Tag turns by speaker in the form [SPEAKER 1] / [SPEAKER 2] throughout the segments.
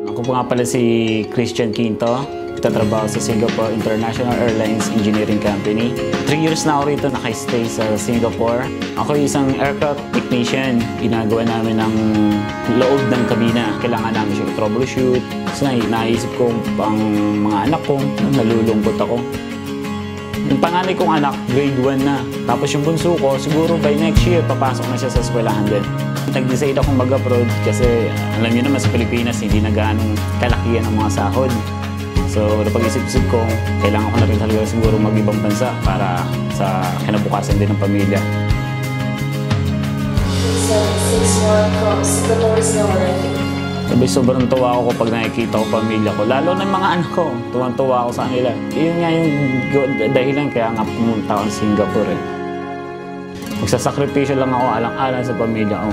[SPEAKER 1] Ako po nga pala si Christian Quinto. Nagtatrabaho sa Singapore International Airlines Engineering Company. 3 years na ako rito naka-stay sa Singapore. Ako isang aircraft technician. Ginagawa namin ng loob ng kabina. Kailangan namin siya troubleshoot. So naisip ko pang mga anak ko, nalulungkot ako. Yung panganay kong anak, grade 1 na. Tapos yung bunso ko, siguro by next year, papasok na siya sa eskwelahan din. Nag-decide akong mag-abroad kasi alam niyo naman sa Pilipinas, hindi na ganong kalakihan ang mga sahod. So, napag-isip-isip ko, kailangan ko na rin talaga siguro mag-ibang bansa para sa kinabukasan din ng pamilya. Sabi, sobrang tuwa ako kapag nakikita ko pamilya ko. Lalo na yung mga anak ko, tuwang-tuwa ako sa kanila. Yun nga yung dahilan kaya nga pumunta ako sa Singapore eh. Magsasakripisyo lang ako alang-alang sa pamilya ko.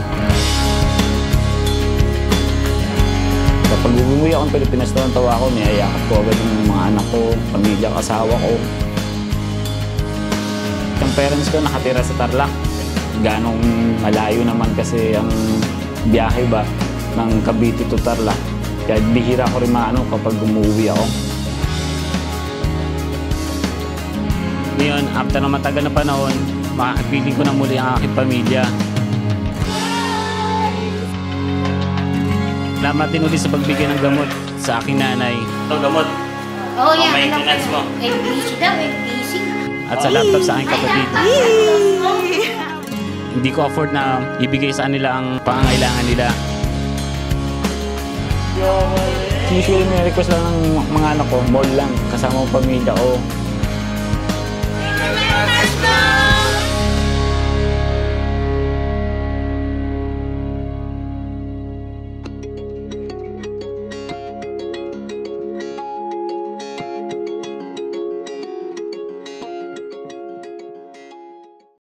[SPEAKER 1] Kapag umuwi ako ng Pilipinas, tawa ako, niyayakap ko agad yung mga anak ko, pamilya, asawa ko. Yung parents ko nakatira sa Tarlac. Ganong malayo naman kasi ang biyahe ba ng Cavite to Tarlac. Kaya bihira ko rin kapag umuwi ako. Ngayon, after na matagal na panahon, makakapiling ko na muli ang aking pamilya. Salamat din ulit sa pagbigay ng gamot sa aking nanay. Ito gamot.
[SPEAKER 2] Oh, yeah.
[SPEAKER 1] Maintenance mo.
[SPEAKER 2] busy daw, busy.
[SPEAKER 1] At sa laptop sa aking kapatid. Hindi ko afford na ibigay sa kanila ang pangangailangan nila. Usually may request lang ng mga anak ko, mall lang, kasama ang pamilya ko.